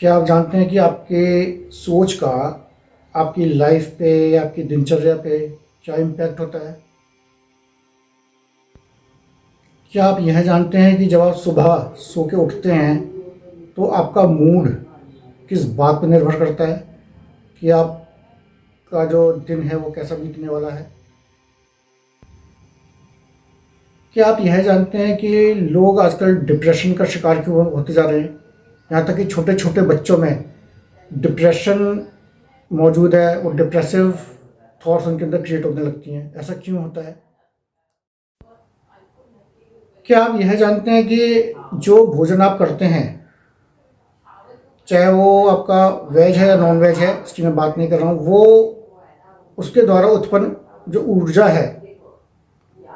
क्या आप जानते हैं कि आपके सोच का आपकी लाइफ पे या आपकी दिनचर्या पे क्या इम्पैक्ट होता है? क्या आप यह जानते हैं कि जब आप सुबह सो के उठते हैं तो आपका मूड किस बात पर निर्भर करता है कि आपका जो दिन है वो कैसा बीतने वाला है? क्या आप यह जानते हैं कि लोग आजकल डिप्रेशन का शिकार क्यों होते जा रहे हैं? यहाँ तक कि छोटे छोटे बच्चों में डिप्रेशन मौजूद है, वो डिप्रेसिव थॉट्स उनके अंदर क्रिएट होने लगती हैं। ऐसा क्यों होता है? क्या आप यह जानते हैं कि जो भोजन आप करते हैं, चाहे वो आपका वेज है या नॉन वेज है, इसकी मैं बात नहीं कर रहा हूँ, वो उसके द्वारा उत्पन्न जो ऊर्जा है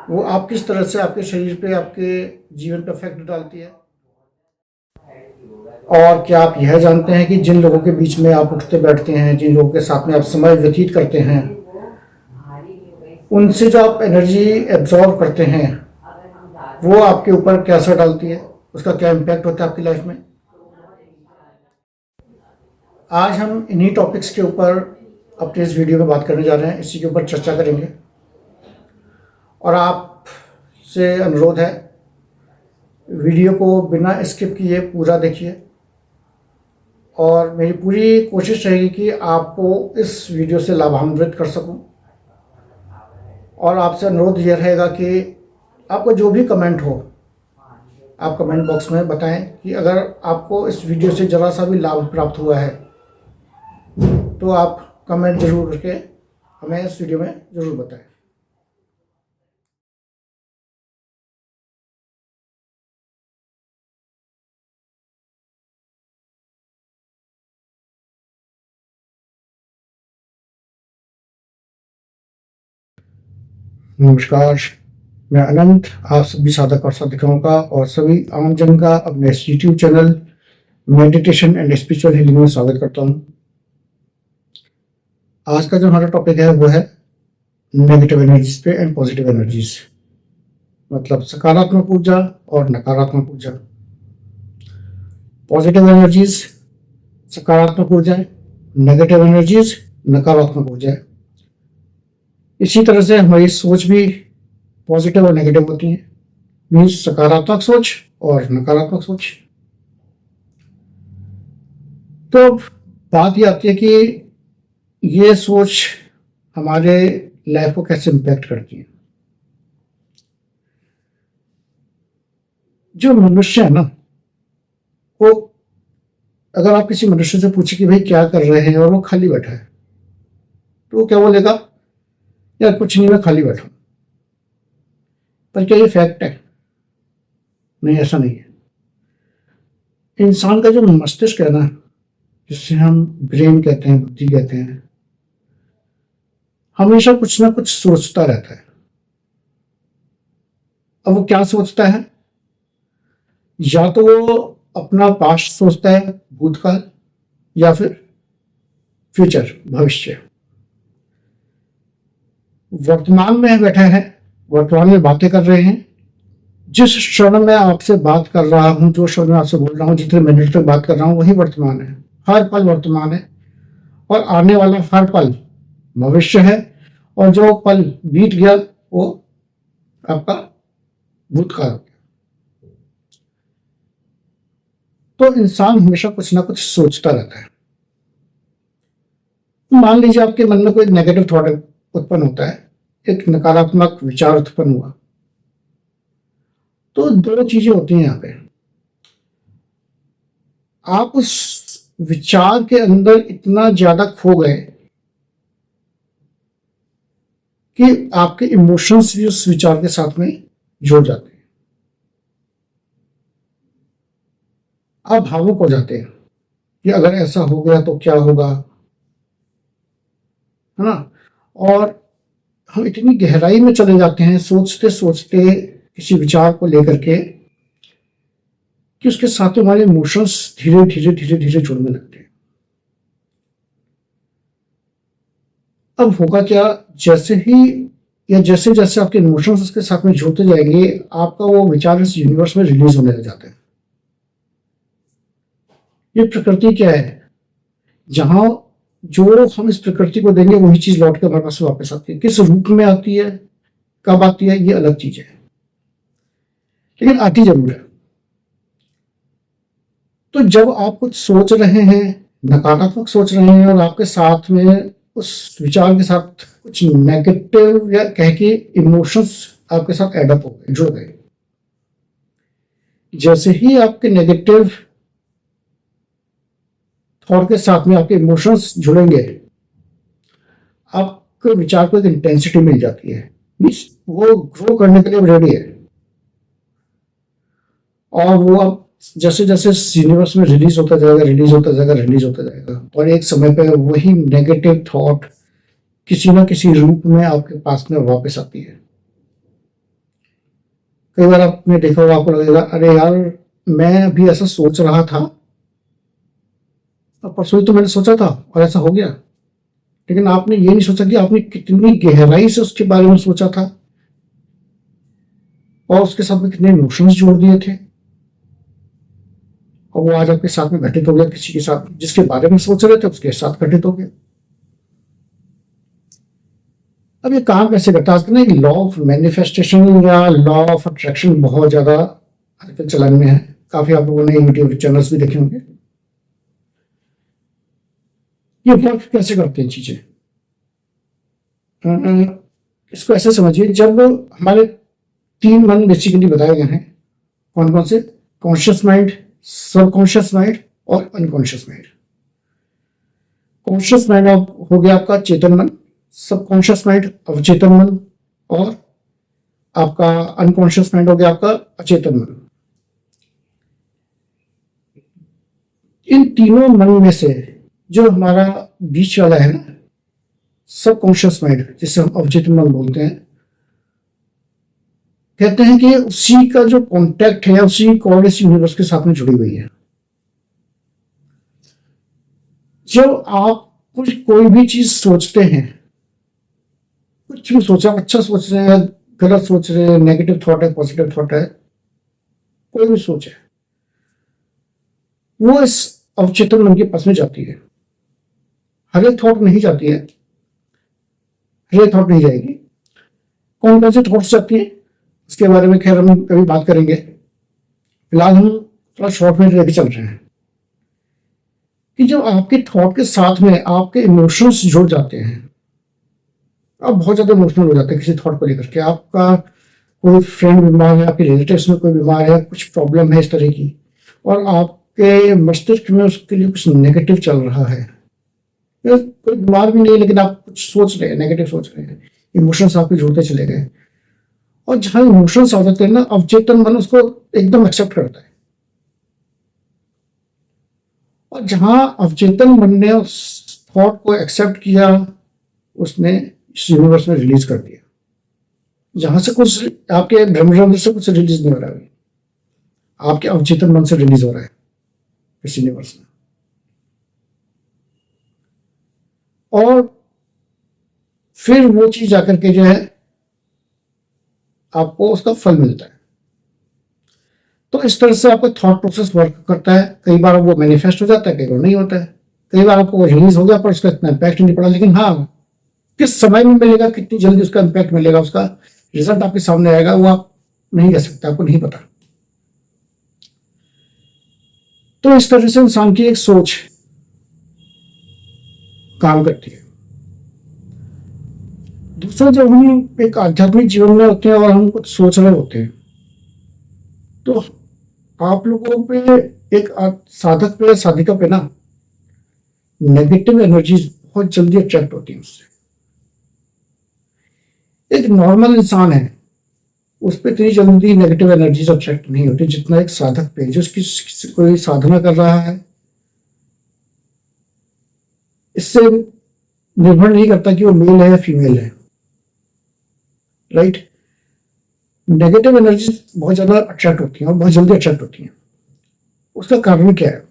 वो आप किस तरह से आपके शरीर पे, आपके जीवन पे इफेक्ट डालती है? और क्या आप यह जानते हैं कि जिन लोगों के बीच में आप उठते बैठते हैं, जिन लोगों के साथ में आप समय व्यतीत करते हैं, उनसे जो आप एनर्जी एब्जॉर्ब करते हैं वो आपके ऊपर क्या असर डालती है, उसका क्या इम्पैक्ट होता है आपकी लाइफ में? आज हम इन्हीं टॉपिक्स के ऊपर अपने इस वीडियो में बात करने जा रहे हैं, इसी के ऊपर चर्चा करेंगे। और आपसे अनुरोध है, वीडियो को बिना स्किप किए पूरा देखिए और मेरी पूरी कोशिश रहेगी कि आपको इस वीडियो से लाभान्वित कर सकूं। और आपसे अनुरोध यह रहेगा कि आपको जो भी कमेंट हो आप कमेंट बॉक्स में बताएं कि अगर आपको इस वीडियो से ज़रा सा भी लाभ प्राप्त हुआ है तो आप कमेंट ज़रूर करके हमें इस वीडियो में ज़रूर बताएं। नमस्कार, मैं अनंत आप सभी साधक और साधिकाओं का और सभी आमजन का अपने YouTube channel meditation and spiritual healing में स्वागत करता हूँ। आज का जो हमारा टॉपिक है वो है नेगेटिव एनर्जीज पे एंड पॉजिटिव एनर्जीज, मतलब सकारात्मक ऊर्जा और नकारात्मक ऊर्जा। पॉजिटिव एनर्जीज सकारात्मक ऊर्जा है, नेगेटिव एनर्जीज नकारात्मक ऊर्जा है। इसी तरह से हमारी सोच भी पॉजिटिव और नेगेटिव होती है, मीन्स सकारात्मक सोच और नकारात्मक सोच। तो बात ये आती है कि ये सोच हमारे लाइफ को कैसे इम्पैक्ट करती है। जो मनुष्य है ना, वो अगर आप किसी मनुष्य से पूछे कि भाई क्या कर रहे हैं और वो खाली बैठा है तो वो क्या बोलेगा? यार कुछ नहीं, मैं खाली बैठा हूं। पर क्या ये फैक्ट है? नहीं, ऐसा नहीं है। इंसान का जो मस्तिष्क है ना, जिसे हम ब्रेन कहते हैं, बुद्धि कहते हैं, हमेशा कुछ ना कुछ सोचता रहता है। अब वो क्या सोचता है? या तो वो अपना पास्ट सोचता है, भूतकाल, या फिर फ्यूचर, भविष्य। वर्तमान में बैठा है, वर्तमान में बातें कर रहे हैं। जिस क्षण में आपसे बात कर रहा हूं, जो क्षण में आपसे बोल रहा हूं, जितने मिनट तक बात कर रहा हूं, वही वर्तमान है। हर पल वर्तमान है और आने वाला हर पल भविष्य है, और जो पल बीत गया वो आपका भूतकाल हो गया। तो इंसान हमेशा कुछ ना कुछ सोचता रहता है। मान लीजिए आपके मन में कोई नेगेटिव थॉट उत्पन्न होता है, एक नकारात्मक विचार उत्पन्न हुआ, तो दो चीजें होती हैं यहाँ पे। आप उस विचार के अंदर इतना ज्यादा खो गए कि आपके इमोशंस भी उस विचार के साथ में जुड़ जाते हैं। आप भावुक हो जाते हैं कि अगर ऐसा हो गया तो क्या होगा, है ना? और हम इतनी गहराई में चले जाते हैं सोचते सोचते किसी विचार को लेकर के कि उसके साथ हमारे इमोशंस धीरे धीरे धीरे धीरे जुड़ने लगते हैं। अब होगा क्या? जैसे ही या जैसे जैसे आपके इमोशंस उसके साथ में जुड़ते जाएंगे, आपका वो विचार इस यूनिवर्स में रिलीज होने लग जाता है। ये प्रकृति क्या है, जहां जो हम इस प्रकृति को देंगे वही चीज लौट के हमारे पास वापस आती है। किस रूप में आती है, कब आती है, ये अलग चीज है, लेकिन आती जरूर है। तो जब आप कुछ सोच रहे हैं, नकारात्मक सोच रहे हैं, और आपके साथ में उस विचार के साथ कुछ नेगेटिव या कह के इमोशंस आपके साथ एडअप हो गए, जुड़ गए, जैसे ही आपके नेगेटिव थॉट के साथ में आपके इमोशंस जुड़ेंगे, आपके विचार को एक इंटेंसिटी मिल जाती है, मीन्स वो ग्रो करने के लिए रेडी है। और वो अब जैसे जैसे यूनिवर्स में रिलीज होता जाएगा, रिलीज होता जाएगा, रिलीज होता जाएगा, और एक समय पे वही नेगेटिव थॉट किसी ना किसी रूप में आपके पास में वापस आती है। कई बार आपने देखा होगा, आपको लगेगा अरे यार मैं अभी ऐसा सोच रहा था, अब परसों ही तो मैंने सोचा था और ऐसा हो गया। लेकिन आपने ये नहीं सोचा कि आपने कितनी गहराई से उसके बारे में सोचा था और उसके साथ में कितने इमोशंस जोड़ दिए थे, और वो आज आपके साथ में घटित हो गया, किसी के साथ जिसके बारे में सोच रहे थे उसके साथ घटित हो गया। अब ये काम कैसे करता है? आजकल ना लॉ ऑफ मैनिफेस्टेशन या लॉ ऑफ अट्रैक्शन बहुत ज्यादा आजकल चलन में है। काफी आप लोगों ने यूट्यूब चैनल्स भी देखे होंगे। ये वर्क कैसे करते हैं चीजें? इसको ऐसे समझिए, जब हमारे 3 मन बेसिकली बताए गए हैं, कौन कौन से? कॉन्शियस माइंड, सबकॉन्शियस माइंड और अनकॉन्शियस माइंड। कॉन्शियस माइंड हो गया आपका चेतन मन, सबकॉन्शियस माइंड अवचेतन मन, और आपका अनकॉन्शियस माइंड हो गया आपका अचेतन मन। इन तीनों मन में से जो हमारा बीच वाला है ना, सबकॉन्शियस माइंड, जिसे हम अवचेतन मन बोलते हैं, कहते हैं कि उसी का जो कांटेक्ट है, उसी कॉर्ड इस यूनिवर्स के साथ में जुड़ी हुई है। जब आप कोई भी चीज सोचते हैं, कुछ भी सोचा, अच्छा सोच रहे हैं, गलत सोच रहे हैं, नेगेटिव थॉट है, पॉजिटिव थॉट है, कोई भी सोच है, वो इस अवचेतन मन के पास में जाती है। हर एक थॉट नहीं जाती है, हर एक थॉट नहीं जाएगी। कौन कौन से थॉट्स जाती है उसके बारे में खैर हम कभी बात करेंगे। फिलहाल हम थोड़ा शॉर्ट में लेके चल रहे हैं कि जब आपके थॉट के साथ में आपके इमोशंस जुड़ जाते हैं, आप बहुत ज्यादा इमोशनल हो जाते हैं किसी थॉट को लेकर के। आपका कोई फ्रेंड बीमार है, आपके रिलेटिव्स में कोई बीमार है, कुछ प्रॉब्लम है इस तरह की, और आपके मस्तिष्क में उसके लिए कुछ नेगेटिव चल रहा है, कोई बीमार भी नहीं लेकिन आप कुछ सोच रहे हैं, नेगेटिव सोच रहे हैं, इमोशंस आपके जुड़ते चले गए। और जहां इमोशंस आ जाते हैं ना, अवचेतन मन उसको एकदम एक्सेप्ट करता है, और जहां अवचेतन मन ने उस थॉट को एक्सेप्ट किया, उसने इस यूनिवर्स में रिलीज कर दिया। जहां से कुछ आपके ब्रह्मांड से कुछ रिलीज नहीं हो रहा है, आपके अवचेतन मन से रिलीज हो रहा है इस यूनिवर्स में। और फिर वो चीज आकर के जो है आपको उसका फल मिलता है। तो इस तरह से आपका थॉट प्रोसेस वर्क करता है। कई बार वो मैनिफेस्ट हो जाता है, कई बार नहीं होता है। कई बार आपको वो रिलीज हो गया पर उसका इतना इम्पैक्ट नहीं पड़ा, लेकिन हाँ किस समय में मिलेगा, कितनी जल्दी उसका इम्पैक्ट मिलेगा, उसका रिजल्ट आपके सामने आएगा, वो आप नहीं कह सकते, आपको नहीं पता। तो इस तरह से इंसान की एक सोच काम करती है। दूसरा, जब हम एक आध्यात्मिक जीवन में होते हैं और हम कुछ सोच रहे होते हैं, तो आप लोगों पे एक साधक पे, साधिका पे ना नेगेटिव एनर्जीज बहुत जल्दी अट्रैक्ट होती है उससे। एक नॉर्मल इंसान है उस पर इतनी जल्दी नेगेटिव एनर्जीज अट्रैक्ट नहीं होती जितना एक साधक पे, जो कोई साधना कर रहा है। इससे निर्भर नहीं करता कि वो मेल है या फीमेल है, राइट। नेगेटिव एनर्जी बहुत ज्यादा अट्रैक्ट होती हैं और बहुत जल्दी अट्रैक्ट होती हैं। उसका कारण क्या है?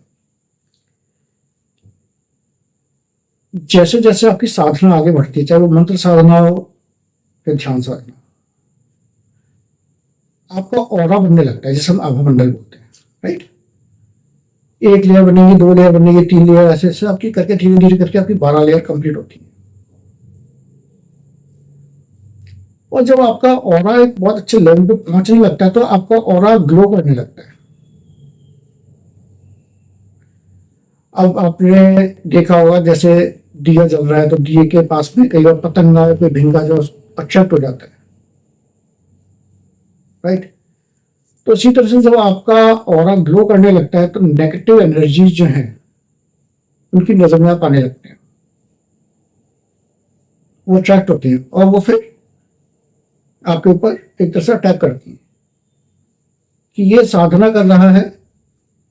जैसे जैसे आपकी साधना आगे बढ़ती है, चाहे वो मंत्र साधना हो या ध्यान साधना, आपका ऑरा बनने लगता है, जिसे हम आभा मंडल बोलते हैं, राइट। एक लेयर बनेगी, 2 लेयर बनेगी, 3 लेयर, ऐसे ऐसे आपकी करके धीरे धीरे करके आपकी 12 लेयर कंप्लीट होती है। और जब आपका ऑरा एक बहुत अच्छे लेवल पे पहुंचने लगता है तो आपका ऑरा ग्लो करने लगता है। अब आपने देखा होगा जैसे दिया जल रहा है तो दिए के पास में कई बार पतंगा कोई भिंगा जो अट्रैक्ट हो जाता है, राइट। तो इसी तरह से जब आपका ऑरा ग्लो करने लगता है तो नेगेटिव एनर्जी जो है उनकी नजर में आप आने लगते हैं, वो अट्रैक्ट होती हैं और वो फिर आपके ऊपर एक तरह से अटैक करती हैं कि ये साधना कर रहा है,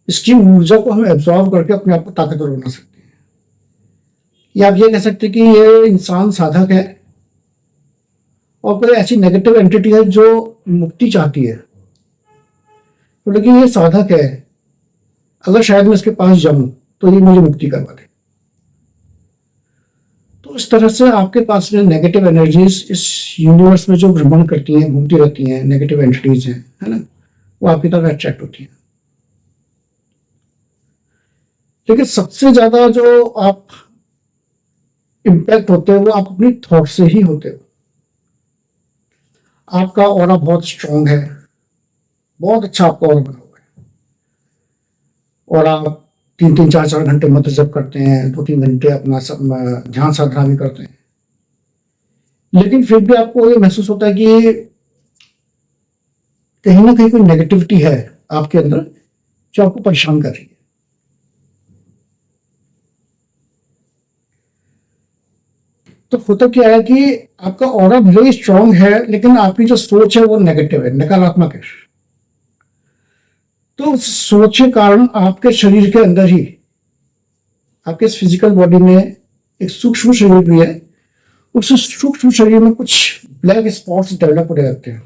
इसकी ऊर्जा को हम एब्जॉर्व करके अपने आप को ताकतवर बना सकते हैं। या आप ये कह सकते हैं कि ये इंसान साधक है और कोई ऐसी नेगेटिव एंटिटी है जो मुक्ति चाहती है, तो लेकिन ये साधक है, अगर शायद मैं इसके पास जाऊं तो ये मुझे मुक्ति करवा दे। तो इस तरह से आपके पास में नेगेटिव एनर्जीज इस यूनिवर्स में जो भ्रमण करती हैं, घूमती रहती हैं, नेगेटिव एंटिटीज हैं, है ना, वो आपकी तरफ अट्रैक्ट होती हैं। लेकिन सबसे ज्यादा जो आप इम्पैक्ट होते हैं वो आप अपनी थॉट से ही होते हो। आपका ऑरा बहुत स्ट्रांग है, बहुत अच्छा आपका ऑरा बना हुआ है, और आप 3-3, 4-4 घंटे मंत्र जप करते हैं, 2-3 घंटे अपना सब ध्यान साधना भी करते हैं, लेकिन फिर भी आपको ये महसूस होता है कि कहीं ना कहीं कोई नेगेटिविटी है आपके अंदर जो आपको परेशान कर रही है। तो होता क्या है कि आपका ऑरा भले ही स्ट्रांग है लेकिन आपकी जो सोच है वो नेगेटिव है, नकारात्मक है। तो उस सोच के कारण आपके शरीर के अंदर ही, आपके फिजिकल बॉडी में एक सूक्ष्म शरीर भी है, उस सूक्ष्म शरीर में कुछ ब्लैक स्पॉट्स डेवलप होने लगते हैं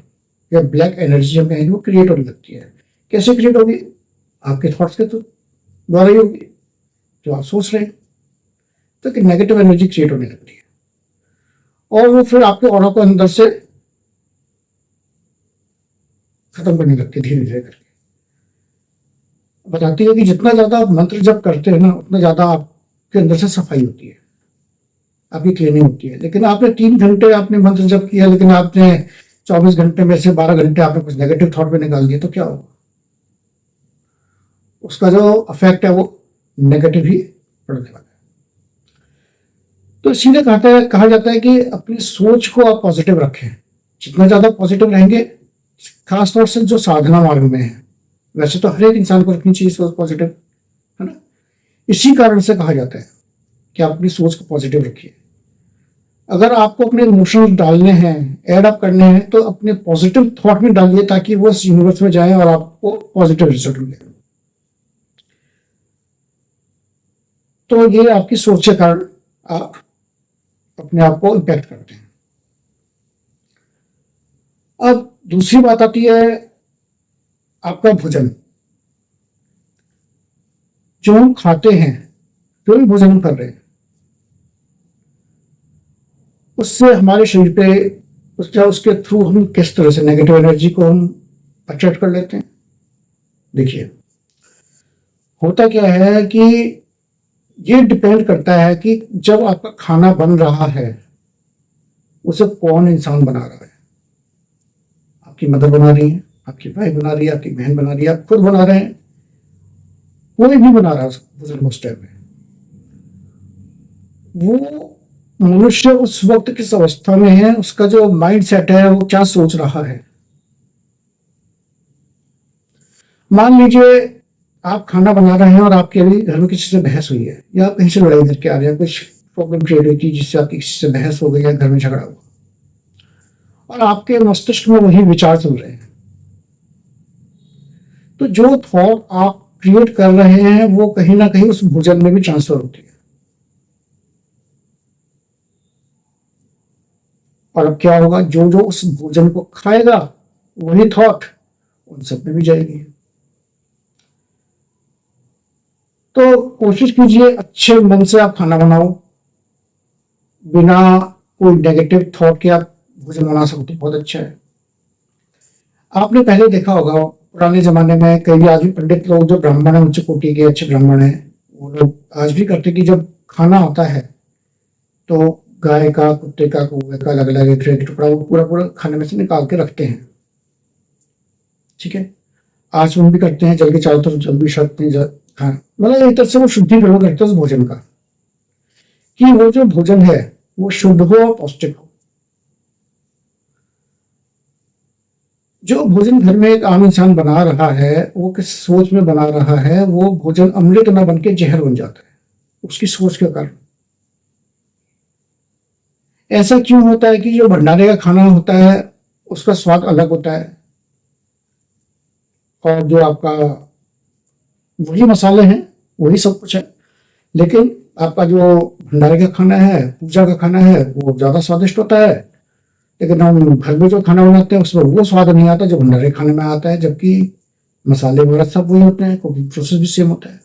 या ब्लैक एनर्जी हम कहेंगे वो क्रिएट होने लगती है। कैसे क्रिएट होगी? आपके थॉट्स के तो द्वारा ही होगी, जो आप सोच रहे हैं। तो एक नेगेटिव एनर्जी क्रिएट होने लगती है और वो फिर आपके ऑरा को अंदर से खत्म करने लगती है धीरे धीरे करके। बताती है कि जितना ज्यादा आप मंत्र जप करते हैं ना उतना ज्यादा आपके अंदर से सफाई होती है, आपकी क्लीनिंग होती है। लेकिन आपने 3 घंटे आपने मंत्र जप किया लेकिन आपने 24 घंटे में से 12 घंटे आपने कुछ नेगेटिव थॉट में निकाल दिया तो क्या होगा? उसका जो इफेक्ट है वो नेगेटिव ही पड़ने वाला है। तो इसीलिए कहा जाता है कि अपनी सोच को आप पॉजिटिव रखें। जितना ज्यादा पॉजिटिव रहेंगे, खासतौर से जो साधना मार्ग में है, वैसे तो हर एक इंसान को रखनी चाहिए सोच पॉजिटिव, है ना। इसी कारण से कहा जाता है कि आप अपनी सोच को पॉजिटिव रखिए। अगर आपको अपने इमोशंस डालने हैं, एड अप करने हैं, तो अपने पॉजिटिव थॉट में डालिए ताकि वो इस यूनिवर्स में जाए और आपको पॉजिटिव रिजल्ट मिले। तो ये आपकी सोच के कारण आप अपने आप को इम्पैक्ट करते हैं। अब दूसरी बात आती है आपका भोजन। जो हम खाते हैं, जो भी भोजन हम कर रहे हैं, उससे हमारे शरीर पे उसके थ्रू हम किस तरह से नेगेटिव एनर्जी को हम अट्रैक्ट कर लेते हैं। देखिए, होता क्या है कि ये डिपेंड करता है कि जब आपका खाना बन रहा है उसे कौन इंसान बना रहा है। आपकी मदर बना रही है, आपकी भाई बना रही है, आपकी बहन बना रही है, आप खुद बना रहे हैं, कोई भी बना रहा है उस टाइम में। वो मनुष्य उस वक्त किस अवस्था में है, उसका जो माइंड सेट है वो क्या सोच रहा है। मान लीजिए आप खाना बना रहे हैं और आपके अभी घर में किसी से बहस हुई है या आप कहीं से लड़ाई करके आ रहे हैं, कुछ प्रॉब्लम क्रिएट हुई थी जिससे आपकी किसी से बहस हो गई या घर में झगड़ा हुआ, और आपके मस्तिष्क में वही विचार चल रहे हैं। तो जो थॉट आप क्रिएट कर रहे हैं वो कहीं ना कहीं उस भोजन में भी ट्रांसफर होती है। और अब क्या होगा, जो जो उस भोजन को खाएगा वही थॉट उन सब में भी जाएगी। तो कोशिश कीजिए अच्छे मन से आप खाना बनाओ, बिना कोई नेगेटिव थॉट के आप भोजन बना सकते, बहुत अच्छा है। आपने पहले देखा होगा पुराने जमाने में कई भी आज भी पंडित लोग जो ब्राह्मण है, उच्च कोटि के अच्छे ब्राह्मण हैं, वो लोग आज भी करते कि जब खाना आता है तो गाय का, कुत्ते का, कौवे का अलग अलग एक टुकड़ा वो पूरा पूरा खाने में से निकाल के रखते हैं। ठीक है, आचमन भी करते हैं, जल के चारों तरफ जल भी छकते हैं। हाँ, मतलब एक तरह से वो शुद्धि प्रयोग करते हैं उस भोजन का, कि वो जो भोजन है वो शुद्ध हो और पौष्टिक हो। जो भोजन घर में एक आम इंसान बना रहा है, वो किस सोच में बना रहा है, वो भोजन अमृत ना बन के जहर बन जाता है उसकी सोच के कारण। ऐसा क्यों होता है कि जो भंडारे का खाना होता है उसका स्वाद अलग होता है, और जो आपका वही मसाले हैं, वही सब कुछ है, लेकिन आपका जो भंडारे का खाना है, पूजा का खाना है, वो ज्यादा स्वादिष्ट होता है। लेकिन हम घर में जो खाना बनाते हैं उसमें वो स्वाद नहीं आता जो भंडारे खाने में आता है, जबकि मसाले वगैरह सब वही होते हैं, कुकिंग प्रोसेस भी सेम होता है।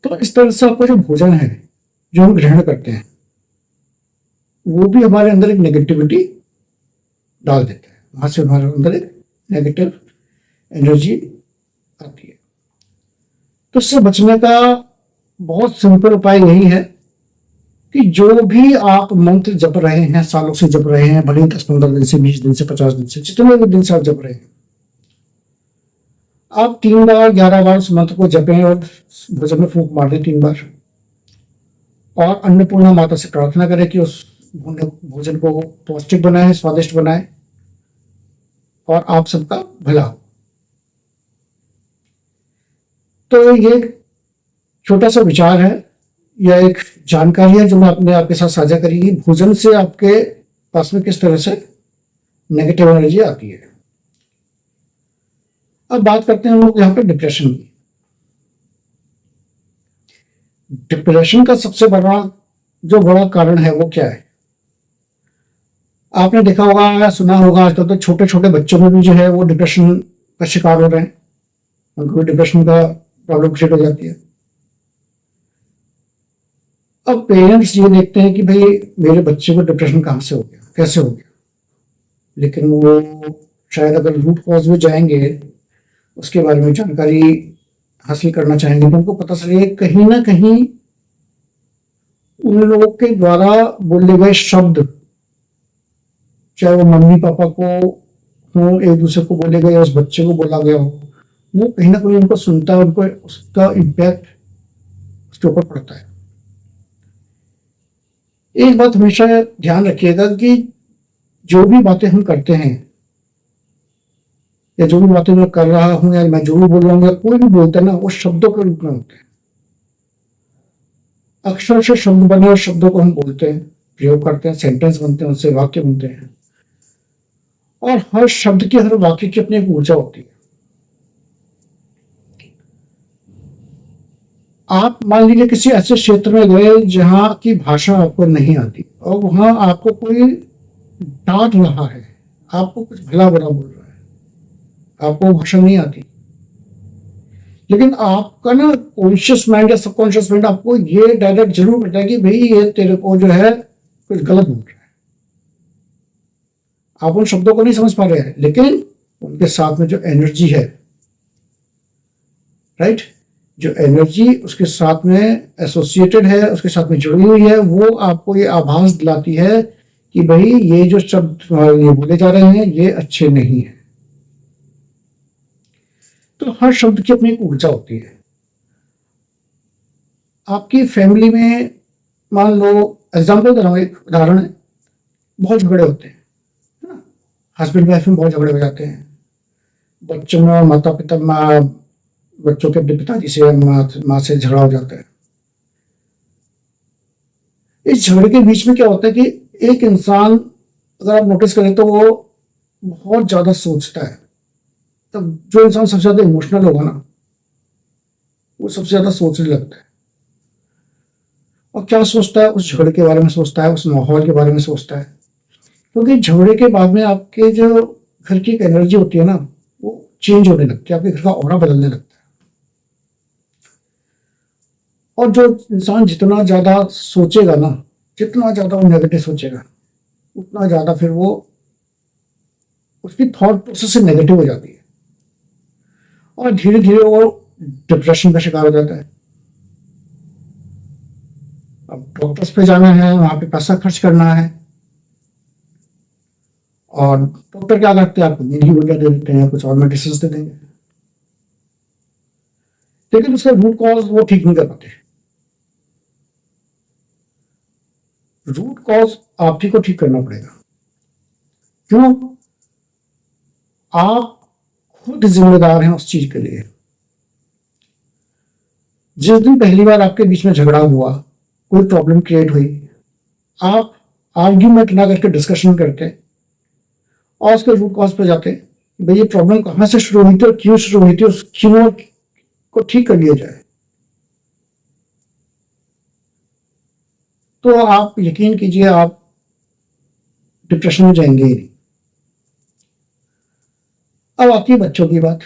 तो इस तरह से आपका जो भोजन है जो हम ग्रहण करते हैं वो भी हमारे अंदर एक नेगेटिविटी डाल देता है, वहां से हमारे अंदर एक नेगेटिव एनर्जी आती है। तो इससे बचने का बहुत सिंपल उपाय यही है कि जो भी आप मंत्र जप रहे हैं, सालों से जप रहे हैं, भले ही 10-15 दिन से, 20 दिन से, 50 दिन से, जितने भी दिन से आप जप रहे हैं, आप 3 बार 11 बार उस मंत्र को जपें और भोजन में फूंक मार दें 3 बार, और अन्नपूर्णा माता से प्रार्थना करें कि उस भोजन को पौष्टिक बनाए, स्वादिष्ट बनाए, और आप सबका भला हो। तो ये छोटा सा विचार है या एक जानकारी है जो मैं अपने आपके साथ साझा करी। भोजन से आपके पास में किस तरह से नेगेटिव एनर्जी आती है। अब बात करते हैं हम लोग यहाँ पे डिप्रेशन की। डिप्रेशन का सबसे बड़ा कारण है वो क्या है? आपने देखा होगा या सुना होगा, आजकल तो छोटे छोटे बच्चों में भी जो है वो डिप्रेशन का शिकार हो रहे हैं, उनको डिप्रेशन का प्रॉब्लम क्रिएट हो जाती है। अब पेरेंट्स ये देखते हैं कि भाई मेरे बच्चे को डिप्रेशन कहाँ से हो गया, कैसे हो गया, लेकिन वो शायद अगर रूट कॉज में जाएंगे, उसके बारे में जानकारी हासिल करना चाहेंगे, तो उनको पता चले कहीं ना कहीं उन लोगों के द्वारा बोले गए शब्द, चाहे वो मम्मी पापा को हो, एक दूसरे को बोले गए, उस बच्चे को बोला गया हो, वो कहीं ना कहीं उनको सुनता है, उनको उसका इम्पैक्ट उसके ऊपर पड़ता है। एक बात हमेशा ध्यान रखिएगा कि जो भी बातें हम करते हैं, या जो भी बातें मैं कर रहा हूं, या मैं जो भी बोल रहा हूँ, या कोई भी बोलता है ना, वो शब्दों के रूप में होते हैं। अक्षर से शब्द बने और शब्दों को हम बोलते हैं, प्रयोग करते हैं, सेंटेंस बनते हैं, उनसे वाक्य बनते हैं, और हर शब्द की, हर वाक्य की अपनी एक ऊर्जा होती है। आप मान लीजिए किसी ऐसे क्षेत्र में गए जहां की भाषा आपको नहीं आती, और वहां आपको कोई डांट रहा है, आपको कुछ भला बुरा बोल रहा है, आपको भाषा नहीं आती, लेकिन आपका ना कॉन्शियस माइंड या सबकॉन्शियस माइंड आपको ये डायरेक्ट जरूर बताए कि भाई ये तेरे को जो है कुछ गलत बोल रहा है। आप उन शब्दों को नहीं समझ पा रहे हैं, लेकिन उनके साथ में जो एनर्जी है, राइट, जो एनर्जी उसके साथ में एसोसिएटेड है, उसके साथ में जुड़ी हुई है, वो आपको ये आभास दिलाती है कि भाई ये जो शब्द ये बोले जा रहे हैं ये अच्छे नहीं है। तो हर शब्द की अपनी एक ऊर्जा होती है। आपकी फैमिली में मान लो, एग्जाम्पल दे रहा हूं, एक उदाहरण है, बहुत झगड़े होते हैं, हस्बैंड वाइफ में बहुत झगड़े हो जाते हैं, बच्चों में माता पिता, बच्चों के अपने पिताजी से, माँ से झगड़ा हो जाता है। इस झगड़े के बीच में क्या होता है कि एक इंसान, अगर आप नोटिस करें तो वो बहुत ज्यादा सोचता है। तब जो इंसान सबसे ज्यादा इमोशनल होगा ना, वो सबसे ज्यादा सोचने लगता है। और क्या सोचता है? उस झगड़े के बारे में सोचता है, उस माहौल के बारे में सोचता है, क्योंकि झगड़े के बाद में आपके जो घर की एक एनर्जी होती है ना, वो चेंज होने लगती है, आपके घर का ऑरा बदलने लगता है। और जो इंसान जितना ज्यादा सोचेगा ना, जितना ज्यादा वो नेगेटिव सोचेगा, उतना ज्यादा फिर वो उसकी थॉट प्रोसेस से नेगेटिव हो जाती है और धीरे धीरे वो डिप्रेशन का शिकार हो जाता है। अब डॉक्टर्स पे जाना है, वहां पे पैसा खर्च करना है, और डॉक्टर क्या करते हैं, आपको नींद की गोलियां दे देते हैं, कुछ और मेडिसिन दे देंगे, लेकिन उसका रूट कॉज वो ठीक नहीं कर पाते। रूट कॉज आप ही को ठीक करना पड़ेगा। क्यों? आप खुद जिम्मेदार हैं उस चीज के लिए। जिस दिन पहली बार आपके बीच में झगड़ा हुआ, कोई प्रॉब्लम क्रिएट हुई, आप आर्ग्यूमेंट ना करके डिस्कशन करके और उसके रूट कॉज पे जाते कि भाई ये प्रॉब्लम कहां से शुरू हुई थी और क्यों शुरू हुई थी, उस क्यों को ठीक कर लिया जाए, तो आप यकीन कीजिए आप डिप्रेशन में जाएंगे ही नहीं। अब आती है बच्चों की बात।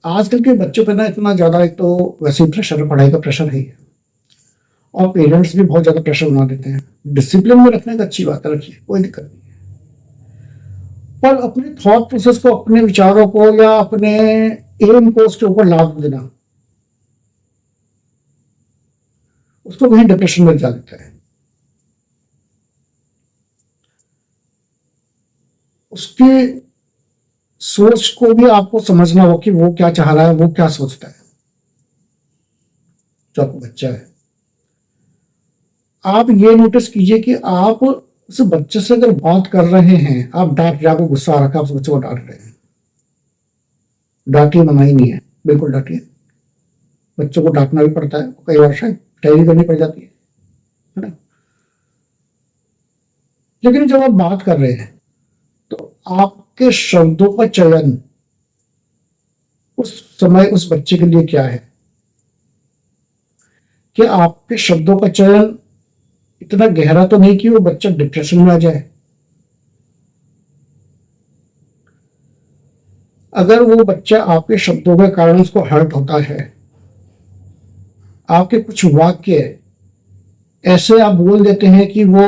आजकल के बच्चों पे ना इतना ज्यादा, एक तो वैसे ही प्रेशर है, पढ़ाई का प्रेशर है, और पेरेंट्स भी बहुत ज्यादा प्रेशर बना देते हैं। डिसिप्लिन में रखने का अच्छी बात है, रखिए, कोई दिक्कत नहीं है, पर अपने थॉट प्रोसेस को, अपने विचारों को या अपने एम को उसके ऊपर लाद देना, उसको कहीं डिप्रेशन में जा देता है। उसकी सोच को भी आपको समझना हो कि वो क्या चाह रहा है, वो क्या सोचता है। जो आपका बच्चा है, आप ये नोटिस कीजिए कि आप उस बच्चे से अगर बात कर रहे हैं, आप डांट रहे, आपको गुस्सा आ रखा है, आप उस बच्चे को डांट रहे हैं, डांटिए, मना ही नहीं है, बिल्कुल डांटिए। बच्चों को डांटना भी पड़ता है, कई बार शायद पिटाई भी करनी पड़ जाती है ना। लेकिन जब आप बात कर रहे हैं तो आपके शब्दों का चयन उस समय उस बच्चे के लिए क्या है, कि आपके शब्दों का चयन इतना गहरा तो नहीं कि वो बच्चा डिप्रेशन में आ जाए। अगर वो बच्चा आपके शब्दों के कारण उसको हर्ट होता है, आपके कुछ वाक्य ऐसे आप बोल देते हैं कि वो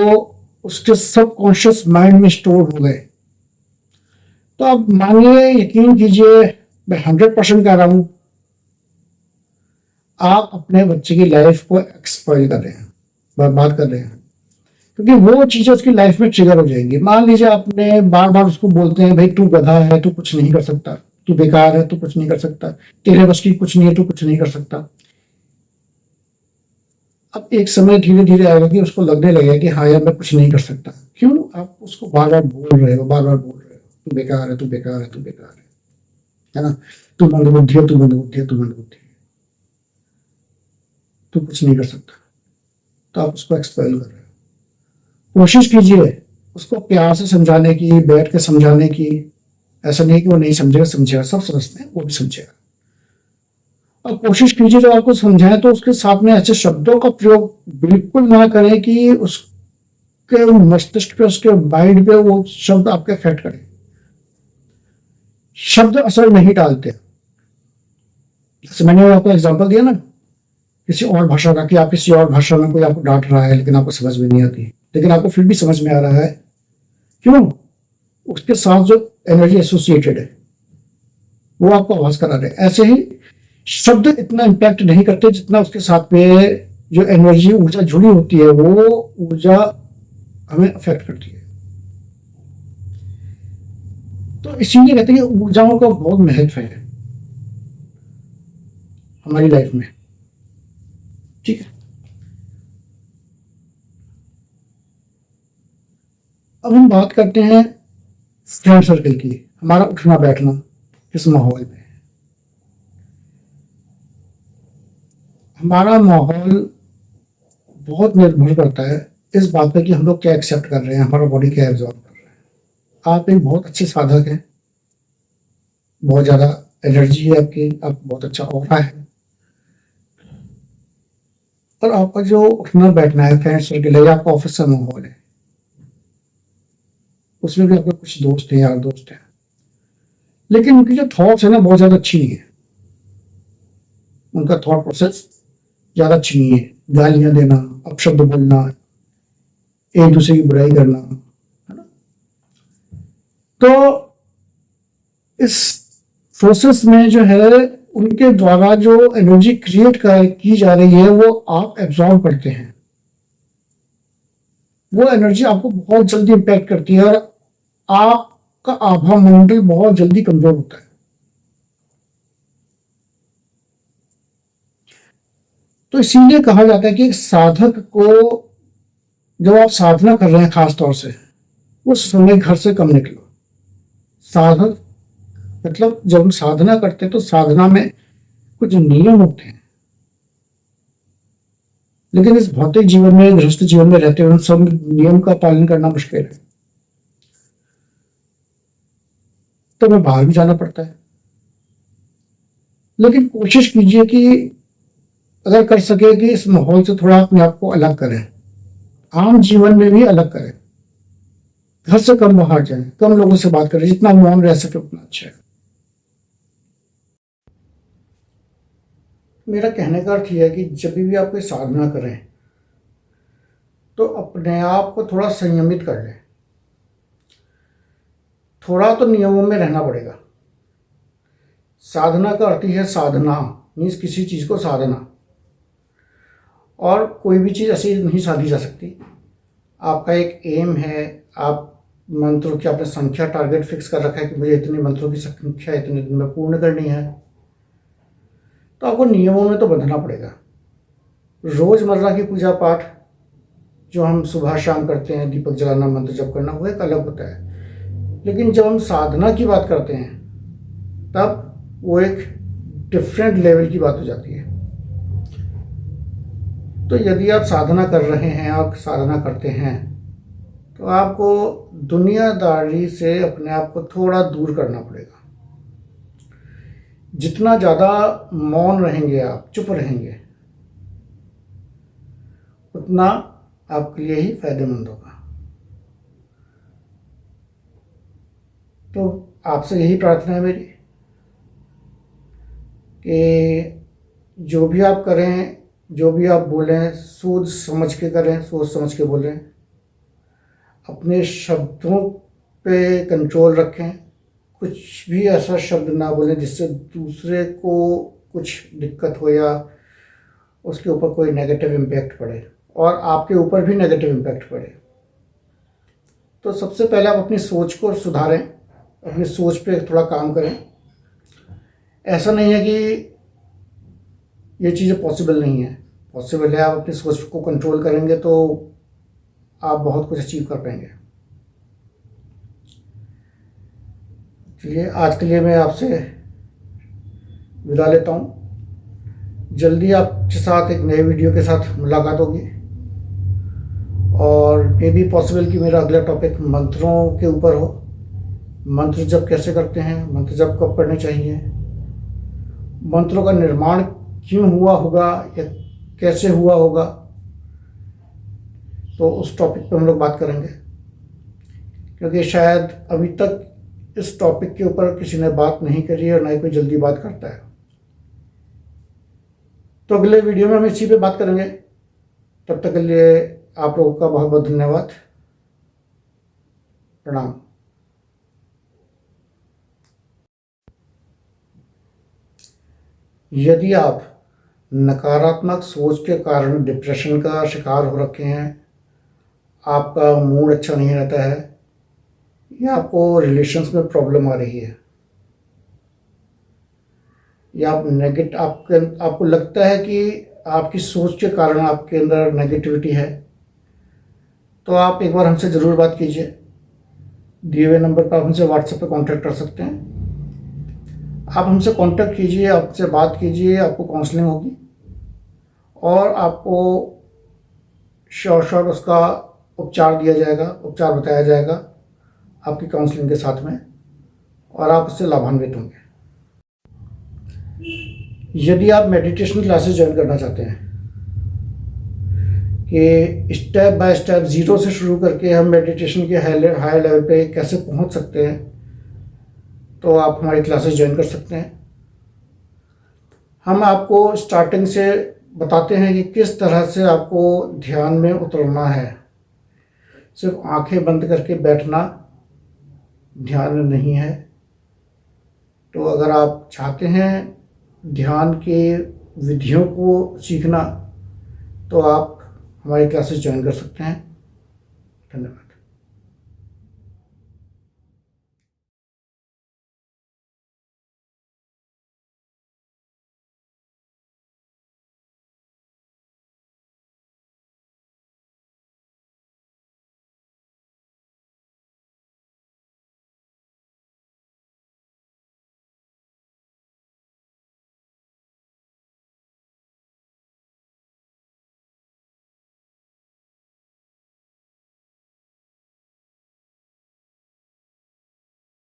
उसके सबकॉन्शियस माइंड में स्टोर हो गए, तो आप मानिए, यकीन कीजिए, मैं 100% कह रहा हूं, आप अपने बच्चे की लाइफ को एक्सपॉइल कर रहे हैं, बर्बाद कर रहे हैं, क्योंकि वो चीजें उसकी लाइफ में ट्रिगर हो जाएंगी। मान लीजिए आपने बार बार उसको बोलते हैं, भाई तू गधा है, तू कुछ नहीं कर सकता, तू बेकार है, तू कुछ नहीं कर सकता, तेरे बस की कुछ नहीं है, तू कुछ नहीं कर सकता। अब एक समय धीरे धीरे आएगा कि उसको लगने लगेगा कि हाँ यार, मैं कुछ नहीं कर सकता। क्यों? आप उसको बार बार बोल रहे हो, बार बार बोल रहे हो, तू बेकार है, तू बेकार है, तू बेकार है ना, तू मंदबुद्धि है, तू मंदबुद्धि है, तू मंदबुद्धि है, तू कुछ नहीं कर सकता। तो आप उसको एक्सपेल कर रहे हो। कोशिश कीजिए उसको प्यार से समझाने की, बैठ के समझाने की। ऐसा नहीं कि वो नहीं समझेगा, समझेगा, सब समझते हैं, वो भी समझेगा। और कोशिश कीजिए जब आपको समझाएं तो उसके साथ में ऐसे शब्दों का प्रयोग बिल्कुल ना करें कि उसके मस्तिष्क पे, उसके माइंड पे वो शब्द आपके इफेक्ट करें। शब्द असर नहीं डालते। जैसे मैंने आपको एग्जांपल दिया ना, किसी और भाषा का, कि आप किसी और भाषा में कोई आपको डांट रहा है लेकिन आपको समझ में नहीं आती, लेकिन आपको फिर भी समझ में आ रहा है। क्यों? उसके साथ जो एनर्जी एसोसिएटेड है वो आपको आवाज करा रहे। ऐसे ही शब्द इतना इम्पैक्ट नहीं करते जितना उसके साथ में जो एनर्जी, ऊर्जा जुड़ी होती है, वो ऊर्जा हमें अफेक्ट करती है। तो इसीलिए कहते हैं कि ऊर्जाओं का बहुत महत्व है हमारी लाइफ में। ठीक है, अब हम बात करते हैं फ्रेंड सर्कल की। हमारा उठना बैठना किस माहौल में है। हमारा माहौल बहुत निर्भर करता है इस बात पर कि हम लोग क्या एक्सेप्ट कर रहे हैं, हमारा बॉडी क्या एब्जॉर्ब कर रहा है। आप एक बहुत अच्छे साधक हैं, बहुत ज़्यादा एनर्जी है आपकी, आप बहुत अच्छा ऑरा है, और आपका जो उठना बैठना है, फ्रेंड सर्कल है, या आपका ऑफिस का माहौल है, उसमें भी आपके कुछ दोस्त हैं, यार दोस्त हैं, लेकिन उनकी जो थॉट्स है ना, बहुत ज़्यादा अच्छी नहीं है। उनका थॉट प्रोसेस ज़्यादा अच्छी नहीं है। गालियाँ देना, अपशब्द बोलना, एक दूसरे की बुराई करना, है ना। तो इस प्रोसेस में जो है उनके द्वारा जो एनर्जी क्रिएट की जा रही है वो आप एब्जॉर्ब करते हैं। वो एनर्जी आपको बहुत जल्दी इम्पैक्ट करती है और आपका आभा मंडल बहुत जल्दी कमजोर होता है। तो इसीलिए कहा जाता है कि साधक को, जब आप साधना कर रहे हैं खास तौर से, उस समय घर से कम निकलो। साधक मतलब जब हम साधना करते हैं तो साधना में कुछ नियम होते हैं, लेकिन इस भौतिक जीवन में, गृहस्थ जीवन में रहते हुए उन सब नियम का पालन करना मुश्किल है। तो हमें बाहर भी जाना पड़ता है, लेकिन कोशिश कीजिए कि अगर कर सके कि इस माहौल से थोड़ा अपने आप को अलग करें, आम जीवन में भी अलग करें, घर से कम बाहर जाएं, कम लोगों से बात करें, जितना मौन रह सके उतना अच्छा है। मेरा कहने का अर्थ यह है कि जब भी आप कोई साधना करें तो अपने आप को थोड़ा संयमित कर लें। थोड़ा तो नियमों में रहना पड़ेगा। साधना का अर्थ ही है साधना, मीन्स किसी चीज़ को साधना, और कोई भी चीज़ ऐसी नहीं साधी जा सकती। आपका एक एम है, आप मंत्रों की आपने संख्या टारगेट फिक्स कर रखा है कि मुझे इतने मंत्रों की संख्या इतने दिन में पूर्ण करनी है, तो आपको नियमों में तो बंधना पड़ेगा। रोज़मर्रा की पूजा पाठ जो हम सुबह शाम करते हैं, दीपक जलाना, मंत्र जप करना, वो एक अलग होता है। लेकिन जब हम साधना की बात करते हैं तब वो एक डिफरेंट लेवल की बात हो जाती है। तो यदि आप साधना कर रहे हैं और साधना करते हैं तो आपको दुनियादारी से अपने आप को थोड़ा दूर करना पड़ेगा। जितना ज़्यादा मौन रहेंगे, आप चुप रहेंगे, उतना आपके लिए ही फायदेमंद होगा। तो आपसे यही प्रार्थना है मेरी कि जो भी आप करें, जो भी आप बोलें, सोच समझ के करें, सोच समझ के बोलें, अपने शब्दों पे कंट्रोल रखें, कुछ भी ऐसा शब्द ना बोलें जिससे दूसरे को कुछ दिक्कत हो या उसके ऊपर कोई नेगेटिव इम्पैक्ट पड़े और आपके ऊपर भी नेगेटिव इम्पैक्ट पड़े। तो सबसे पहले आप अपनी सोच को सुधारें, अपनी सोच पे थोड़ा काम करें। ऐसा नहीं है कि ये चीज़ें पॉसिबल नहीं है, पॉसिबल है। आप अपनी सोच को कंट्रोल करेंगे तो आप बहुत कुछ अचीव कर पाएंगे। चलिए, आज के लिए मैं आपसे विदा लेता हूँ। जल्दी आपके साथ एक नए वीडियो के साथ मुलाकात होगी और मे बी पॉसिबल कि मेरा अगला टॉपिक मंत्रों के ऊपर हो। मंत्र जप कैसे करते हैं, मंत्र जप कब करने चाहिए, मंत्रों का निर्माण क्यों हुआ होगा या कैसे हुआ होगा, तो उस टॉपिक पे हम लोग बात करेंगे, क्योंकि शायद अभी तक इस टॉपिक के ऊपर किसी ने बात नहीं करी और ना ही कोई जल्दी बात करता है। तो अगले वीडियो में हम इसी पे बात करेंगे। तब तक के लिए आप लोगों का बहुत बहुत धन्यवाद। प्रणाम। यदि आप नकारात्मक सोच के कारण डिप्रेशन का शिकार हो रखे हैं, आपका मूड अच्छा नहीं रहता है या आपको रिलेशंस में प्रॉब्लम आ रही है या आपको लगता है कि आपकी सोच के कारण आपके अंदर नेगेटिविटी है, तो आप एक बार हमसे ज़रूर बात कीजिए। दिए हुए नंबर पर आप हमसे व्हाट्सएप पे कांटेक्ट कर सकते हैं। आप हमसे कांटेक्ट कीजिए, आपसे बात कीजिए, आपको काउंसलिंग होगी और आपको शॉर्ट उसका उपचार दिया जाएगा, उपचार बताया जाएगा आपकी काउंसलिंग के साथ में, और आप उससे लाभान्वित होंगे। यदि आप मेडिटेशन क्लासेस ज्वाइन करना चाहते हैं कि स्टेप बाय स्टेप ज़ीरो से शुरू करके हम मेडिटेशन के हाई लेवल पे कैसे पहुंच सकते हैं, तो आप हमारी क्लासेस ज्वाइन कर सकते हैं। हम आपको स्टार्टिंग से बताते हैं कि किस तरह से आपको ध्यान में उतरना है सिर्फ आंखें बंद करके बैठना ध्यान नहीं है। तो अगर आप चाहते हैं ध्यान के विधियों को सीखना तो आप हमारी क्लासेस ज्वाइन कर सकते हैं। धन्यवाद।